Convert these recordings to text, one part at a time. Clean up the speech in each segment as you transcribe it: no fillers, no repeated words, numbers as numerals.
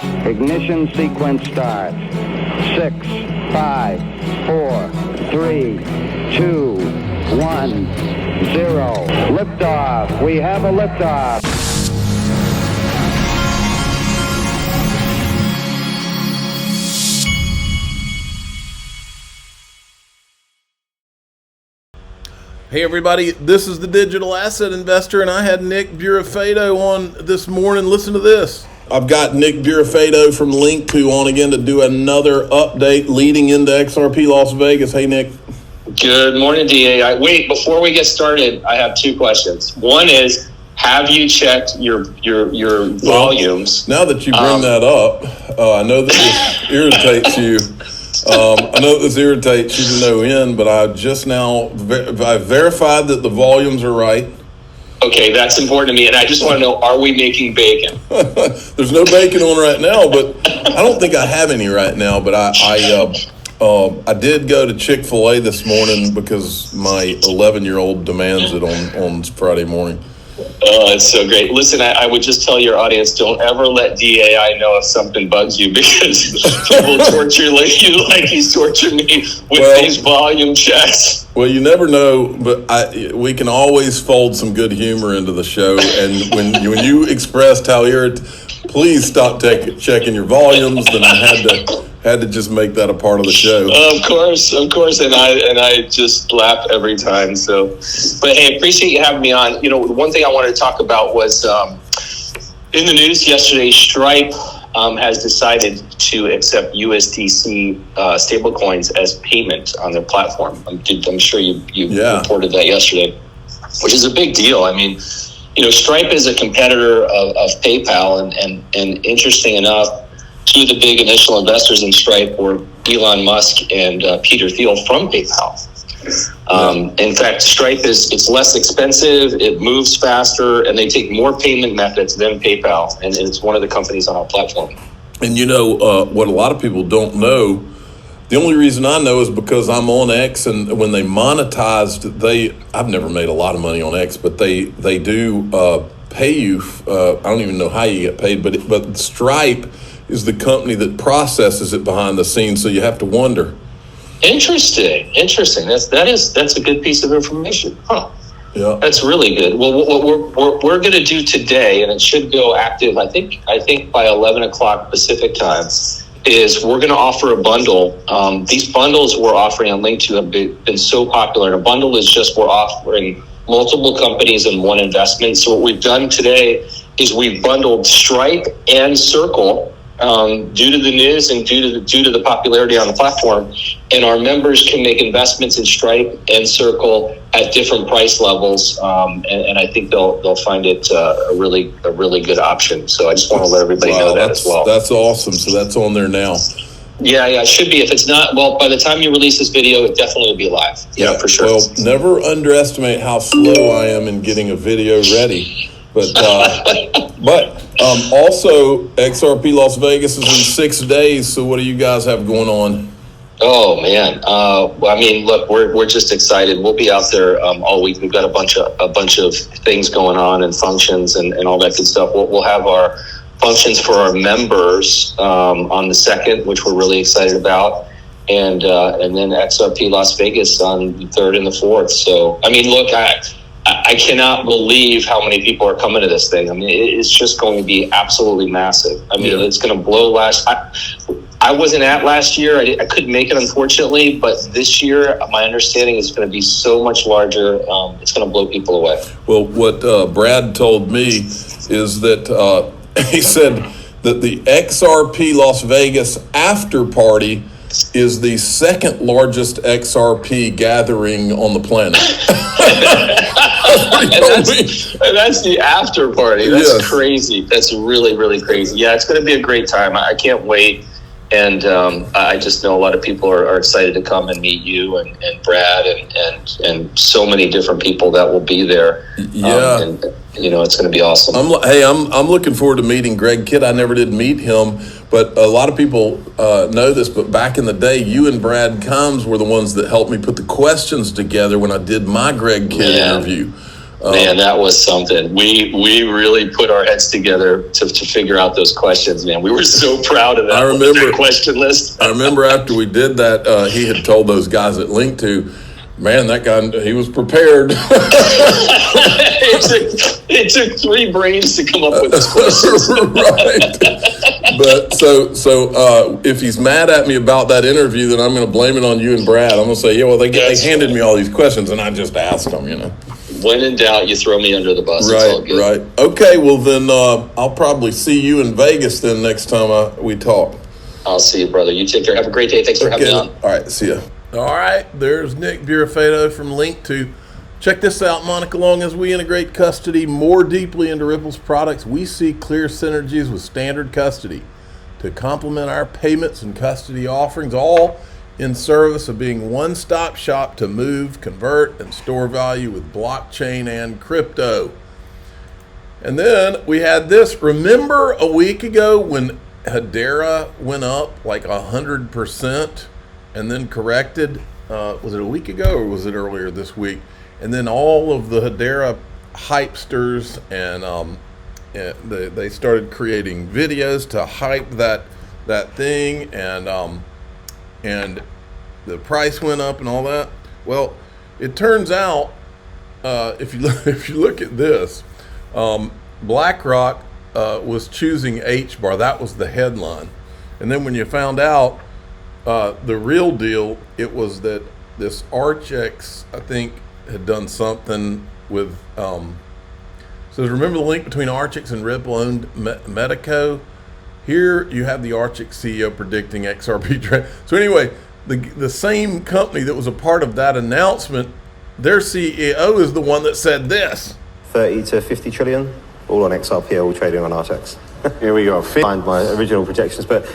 Ignition sequence starts. 6, 5, 4, 3, 2, 1, 0. Liftoff. We have a liftoff. Hey everybody, this is the Digital Asset Investor, and I had Nick Burafedo on this morning. Listen to this. I've got Nick Burafedo from Link2 on again to do another update leading into XRP Las Vegas. Hey Nick. Good morning, DA. Wait, before we get started, I have two questions. One is, have you checked your volumes? Now that you bring that up, I know that this irritates you. I know this irritates you to no end, but I just now I verified that the volumes are right. Okay, that's important to me, and I just want to know, are we making bacon? There's no bacon on right now, but I don't think I have any right now, but I did go to Chick-fil-A this morning because my 11-year-old demands it on Friday morning. Oh, that's so great. Listen, I would just tell your audience, don't ever let DAI know if something bugs you, because he will torture you like he's tortured me with these volume checks. Well, you never know, but we can always fold some good humor into the show. And when you expressed how please stop checking your volumes, then I had to just make that a part of the show. Of course, and I just laugh every time. So, but hey, appreciate you having me on. You know, one thing I wanted to talk about was in the news yesterday. Stripe has decided to accept USDC stablecoins as payment on their platform. I'm sure you reported that yesterday, which is a big deal. I mean, you know, Stripe is a competitor of PayPal, and interesting enough, two of the big initial investors in Stripe were Elon Musk and Peter Thiel from PayPal. In fact, Stripe it's less expensive, it moves faster, and they take more payment methods than PayPal, and it's one of the companies on our platform. And you know, what a lot of people don't know, the only reason I know is because I'm on X, and when they monetized, I've never made a lot of money on X, but they do pay you. I don't even know how you get paid, but Stripe is the company that processes it behind the scenes, so you have to wonder. Interesting. That's a good piece of information. Huh. Yeah. That's really good. Well, what we're going to do today, and it should go active, I think by 11 o'clock Pacific time, is we're going to offer a bundle. These bundles we're offering on Link2 have been so popular. And a bundle is just we're offering multiple companies in one investment. So what we've done today is we've bundled Stripe and Circle due to the news and due to the popularity on the platform, and our members can make investments in Stripe and Circle at different price levels, and I think they'll find it a really good option. So I just want to let everybody know that as well. That's awesome. So that's on there now. Yeah, it should be. If it's not, well, by the time you release this video, it definitely will be live. Yeah, for sure. Well, never underestimate how slow I am in getting a video ready. But also, XRP Las Vegas is in 6 days. So what do you guys have going on? Oh man, I mean, look, we're just excited. We'll be out there all week. We've got a bunch of things going on and functions and all that good stuff. We'll have our functions for our members on the 2nd, which we're really excited about, and then XRP Las Vegas on the 3rd and the 4th. So I mean, look, I cannot believe how many people are coming to this thing. I mean, it's just going to be absolutely massive. I mean, It's going to blow I wasn't at last year. I couldn't make it, unfortunately. But this year, my understanding is going to be so much larger. It's going to blow people away. Well, what Brad told me is that he said that the XRP Las Vegas after party is the second largest XRP gathering on the planet. That's the after party. That's crazy. That's really, really crazy. Yeah, it's going to be a great time. I can't wait. And I just know a lot of people are excited to come and meet you and Brad and so many different people that will be there. Yeah. And you know, it's going to be awesome. I'm looking forward to meeting Greg Kidd. I never did meet him, but a lot of people know this, but back in the day, you and Brad Combs were the ones that helped me put the questions together when I did my Greg Kidd interview. Man, that was something. We really put our heads together to figure out those questions, man. We were so proud of that. I remember that question list. I remember after we did that, he had told those guys at Link2, man, that guy, he was prepared. it took 3 brains to come up with this question. Right. But so if he's mad at me about that interview, then I'm going to blame it on you and Brad. I'm going to say, yeah, well, they handed me all these questions, and I just asked them, When in doubt, you throw me under the bus. Right, it's all good. right. Okay, well then I'll probably see you in Vegas then next time we talk. I'll see you, brother. You take care. Have a great day. Thanks for having me on. All right, see ya. All right, there's Nick Burafeto from Link2. Check this out, Monica Long. As we integrate custody more deeply into Ripple's products, we see clear synergies with standard custody to complement our payments and custody offerings, all in service of being one-stop shop to move, convert, and store value with blockchain and crypto. And then we had this. Remember a week ago when Hedera went up like 100% and then corrected? Was it a week ago or was it earlier this week? And then all of the Hedera hypesters and they started creating videos to hype that thing, and the price went up and all that. Well, it turns out if you look at this, BlackRock was choosing HBAR. That was the headline, and then when you found out the real deal, it was that this Archex, I think, had done something with. So remember the link between Archex and Ripple owned Medico? Here you have the Archex CEO predicting XRP trend. So anyway, the same company that was a part of that announcement, their CEO is the one that said this. 30 to 50 trillion, all on XRP, all trading on Archex. Here we go. Find my original projections, but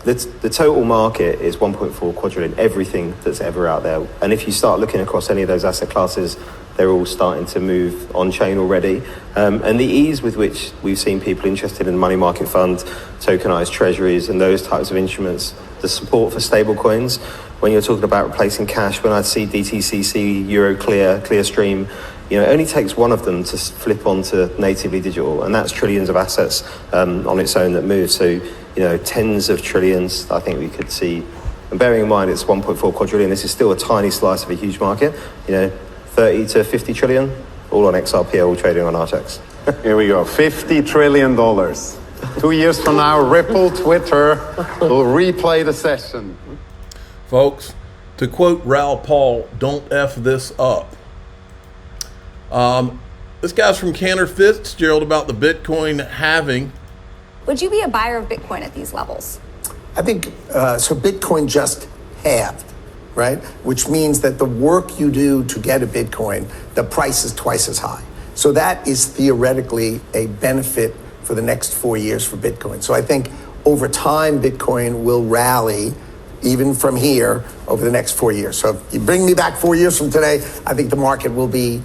the total market is 1.4 quadrillion, everything that's ever out there. And if you start looking across any of those asset classes, they're all starting to move on-chain already. And the ease with which we've seen people interested in money market funds, tokenized treasuries, and those types of instruments, the support for stable coins, when you're talking about replacing cash, when I see DTCC, Euroclear, Clearstream, it only takes one of them to flip onto natively digital, and that's trillions of assets on its own that move. So, tens of trillions, I think we could see. And bearing in mind it's 1.4 quadrillion, this is still a tiny slice of a huge market. 30 to 50 trillion, all on XRP, all trading on Archex. Here we go. $50 trillion. 2 years from now, Ripple, Twitter will replay the session. Folks, to quote Raoul Paul, don't F this up. This guy's from Cantor Fitzgerald about the Bitcoin halving. Would you be a buyer of Bitcoin at these levels? I think, so Bitcoin just halved, right? Which means that the work you do to get a Bitcoin, the price is twice as high. So that is theoretically a benefit for the next 4 years for Bitcoin. So I think over time, Bitcoin will rally even from here over the next 4 years. So if you bring me back 4 years from today, I think the market will be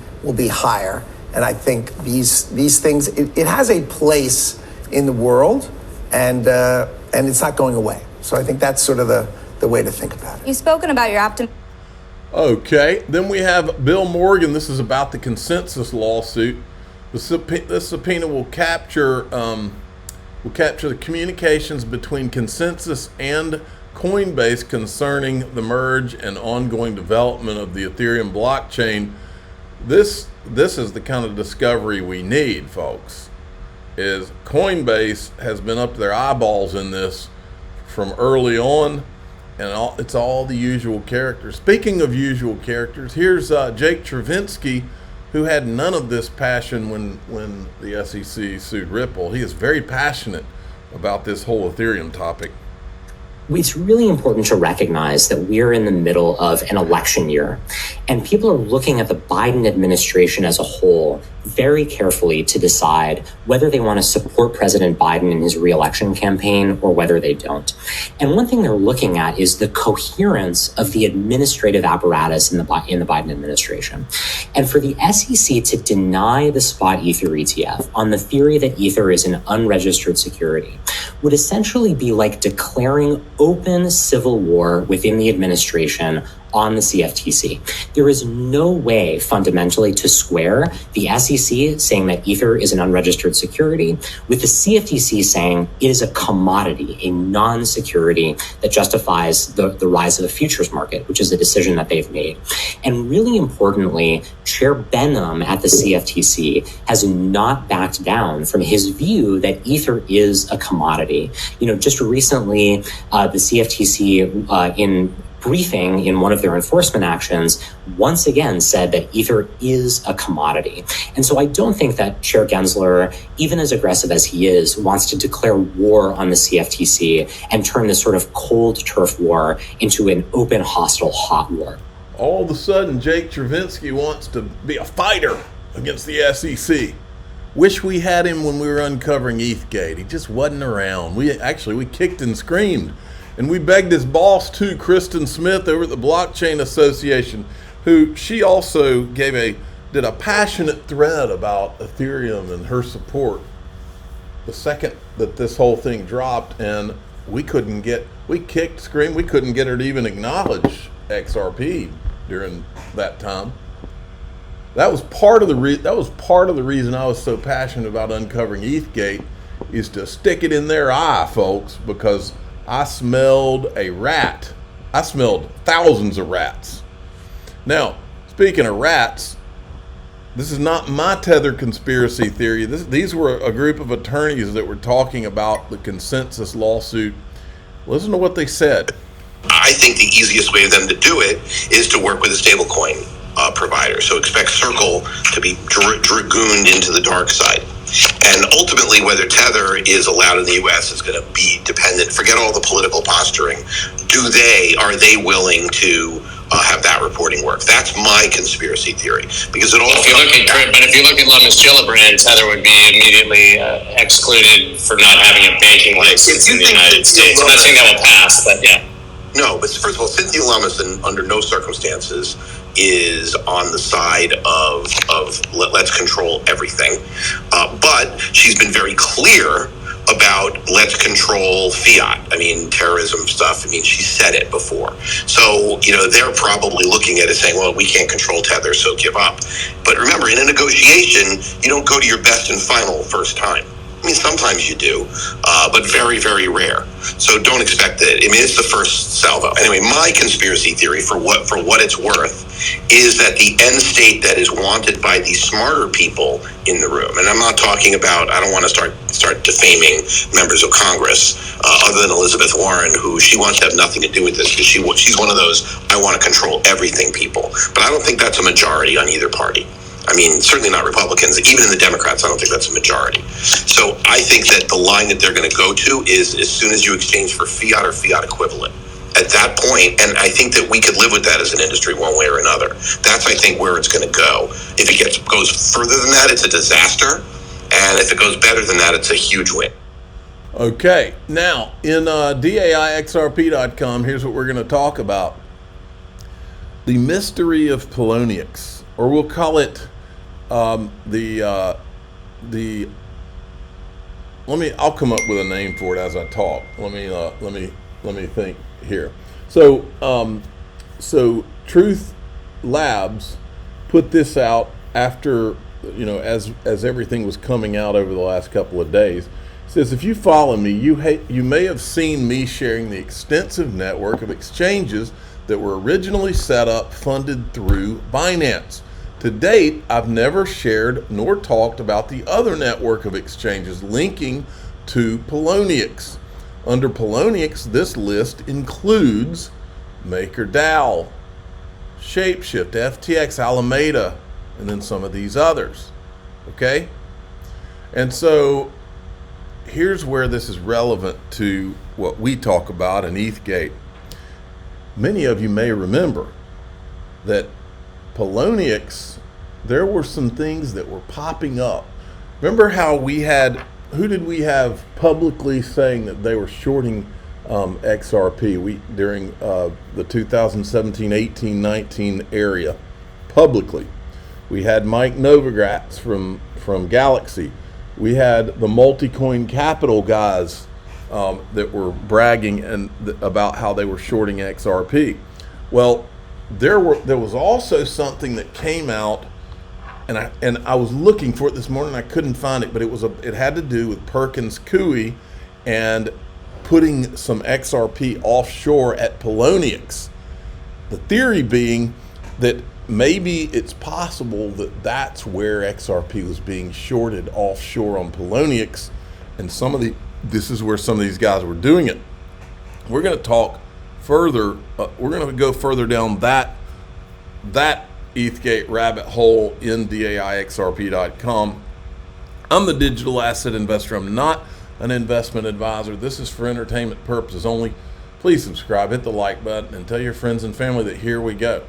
higher. And I think these things, it has a place in the world, and it's not going away. So I think that's sort of the way to think about it. You've spoken about your optimism. Okay, then we have Bill Morgan. This is about the consensus lawsuit. This subpoena will capture the communications between Consensus and Coinbase concerning the merge and ongoing development of the Ethereum blockchain. This is the kind of discovery we need, folks. Is Coinbase has been up to their eyeballs in this from early on, and it's all the usual characters. Speaking of usual characters, here's Jake Travinsky, who had none of this passion when the SEC sued Ripple. He is very passionate about this whole Ethereum topic. It's really important to recognize that we're in the middle of an election year, and people are looking at the Biden administration as a whole very carefully to decide whether they want to support President Biden in his re-election campaign or whether they don't. And one thing they're looking at is the coherence of the administrative apparatus in the Biden administration. And for the SEC to deny the spot Ether ETF on the theory that Ether is an unregistered security would essentially be like declaring open civil war within the administration on the CFTC. There is no way fundamentally to square the SEC saying that Ether is an unregistered security with the CFTC saying it is a commodity, a non-security that justifies the rise of the futures market, which is a decision that they've made. And really importantly, Chair Benham at the CFTC has not backed down from his view that Ether is a commodity. Just recently, the CFTC in briefing in one of their enforcement actions once again said that Ether is a commodity. And so I don't think that Chair Gensler, even as aggressive as he is, wants to declare war on the CFTC and turn this sort of cold turf war into an open, hostile, hot war. All of a sudden, Jake Travinsky wants to be a fighter against the SEC. Wish we had him when we were uncovering ETHgate. He just wasn't around. We kicked and screamed. And we begged his boss too, Kristen Smith over at the Blockchain Association, who she also did a passionate thread about Ethereum and her support the second that this whole thing dropped, and we kicked, screamed, we couldn't get her to even acknowledge XRP during that time. That was part of the reason I was so passionate about uncovering ETHgate, is to stick it in their eye, folks, because I smelled a rat. I smelled thousands of rats. Now, speaking of rats, this is not my Tether conspiracy theory. These were a group of attorneys that were talking about the consensus lawsuit. Listen to what they said. I think the easiest way for them to do it is to work with a stablecoin provider. So expect Circle to be dragooned into the dark side. And ultimately, whether Tether is allowed in the U.S. is going to be dependent. Forget all the political posturing. Are they willing to have that reporting work? That's my conspiracy theory. Because it all. If you look at Lemus Gillibrand, Tether would be immediately excluded for not having a banking license in the United States. I'm not saying that will pass, but yeah. No, but first of all, Cynthia Lummis, under no circumstances, is on the side of let's control everything. But she's been very clear about let's control fiat. I mean, terrorism stuff. I mean, she said it before. So, they're probably looking at it saying, well, we can't control Tether, so give up. But remember, in a negotiation, you don't go to your best and final first time. I mean, sometimes you do, but very, very rare. So don't expect it. I mean, it's the first salvo. Anyway, my conspiracy theory, for what it's worth, is that the end state that is wanted by the smarter people in the room, and I'm not talking about, I don't want to start defaming members of Congress, other than Elizabeth Warren, who she wants to have nothing to do with this, because she's one of those I want to control everything people. But I don't think that's a majority on either party. I mean, certainly not Republicans. Even in the Democrats, I don't think that's a majority. So I think that the line that they're going to go to is as soon as you exchange for fiat or fiat equivalent. At that point, and I think that we could live with that as an industry one way or another. That's, I think, where it's going to go. If it goes further than that, it's a disaster. And if it goes better than that, it's a huge win. Okay, now in DAIXRP.com, here's what we're going to talk about. The mystery of Poloniex, or we'll call it I'll come up with a name for it as I talk. Let me think here. So Truth Labs put this out after, as everything was coming out over the last couple of days. It says, if you follow me, you may have seen me sharing the extensive network of exchanges that were originally set up, funded through Binance. To date, I've never shared nor talked about the other network of exchanges linking to Poloniex. Under Poloniex, this list includes MakerDAO, Shapeshift, FTX, Alameda, and then some of these others. Okay? And so here's where this is relevant to what we talk about in ETHgate. Many of you may remember that Poloniex, there were some things that were popping up. Remember how who did we have publicly saying that they were shorting XRP during the 2017, 18, 19 area publicly? We had Mike Novogratz from Galaxy. We had the multi-coin capital guys that were bragging about how they were shorting XRP. Well, there was also something that came out, and I was looking for it this morning. I couldn't find it, but it had to do with Perkins Coie and putting some XRP offshore at Poloniex. The theory being that maybe it's possible that that's where XRP was being shorted offshore on Poloniex, and this is where some of these guys were doing it. We're going to talk further. We're going to go further down that ETHgate rabbit hole in DAIXRP.com. I'm the digital asset investor. I'm not an investment advisor. This is for entertainment purposes only. Please subscribe, hit the like button, and tell your friends and family that here we go.